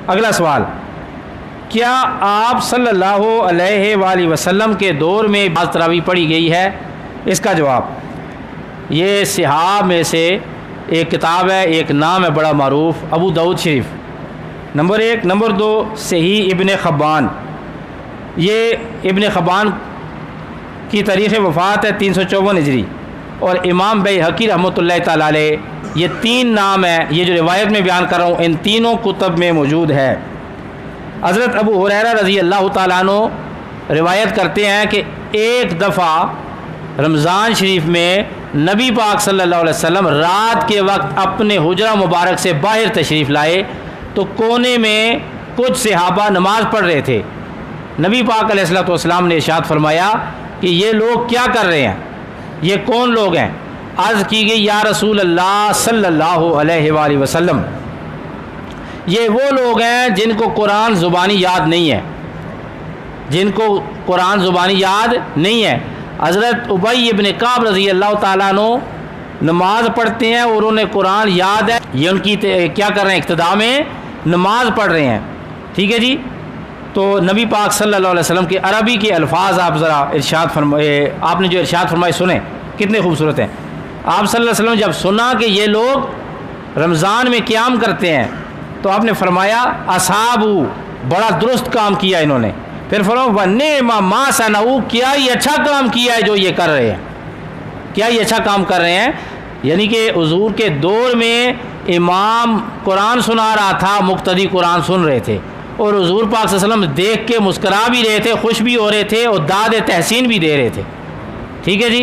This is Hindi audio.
अगला सवाल, क्या आप सल्लल्लाहु अलैहि वसल्लम के दौर में बाज़ तरावी पढ़ी गई है? इसका जवाब, ये सिहाब में से एक किताब है, एक नाम है बड़ा मारूफ, अबू दाऊद शरीफ, नंबर 1। नंबर 2, सही इब्न खब्बान। ये इब्न खब्बान की तारीख़ वफ़ात है 354 हिजरी, और इमाम बैहक़ी रहमतुल्लाह तआला अलैह, ये 3 नाम है, ये जो रिवायत में बयान कर रहा हूँ इन तीनों कुतुब में मौजूद है। हज़रत अबू हुरैरा रज़ी अल्लाह तआला अन्हु रिवायत करते हैं कि एक दफ़ा रमज़ान शरीफ में नबी पाक सल्लल्लाहु अलैहि वसल्लम रात के वक्त अपने हुजरा मुबारक से बाहर तशरीफ़ लाए तो कोने में कुछ सहाबा नमाज़ पढ़ रहे थे। नबी पाक अलैहिस्सलातु वस्सलाम ने इरशाद फरमाया कि ये लोग क्या कर रहे हैं, ये कौन लोग हैं? अर्ज़ की गई, या रसूल अल्लाह सल्लल्लाहु अलैहि वसल्लम, ये वो लोग हैं जिनको कुरान ज़ुबानी याद नहीं है, जिनको कुरान ज़ुबानी याद नहीं है। हज़रत उबई इब्न काब रज़ी अल्लाह तआला अन्हु नमाज़ पढ़ते हैं और उन्हें कुरान याद है, ये उनकी क्या कर रहे हैं, इक्तिदा में नमाज़ पढ़ रहे हैं। ठीक है जी। तो नबी पाक सल्लल्लाहु अलैहि वसल्लम के अरबी के अल्फाज आप ज़रा इरशाद फरमाए, आपने जो इरशाद फरमाए सुने, कितने खूबसूरत हैं। आप सल्लल्लाहु अलैहि वसल्लम जब सुना कि ये लोग रमज़ान में क़याम करते हैं तो आपने फरमाया, असाबू, बड़ा दुरुस्त काम किया इन्होंने। फिर फरमाया, वन्ने मा सनऊ, क्या ही अच्छा काम किया है जो ये कर रहे हैं, क्या ही अच्छा काम कर रहे हैं। यानी कि हुजूर के दौर में इमाम कुरान सुना रहा था, मुक्तदी कुरान सुन रहे थे, और हुजूर पाक सल्लल्लाहु अलैहि वसल्लम देख के मुस्करा भी रहे थे, खुश भी हो रहे थे, और दाद तहसीन भी दे रहे थे। ठीक है जी।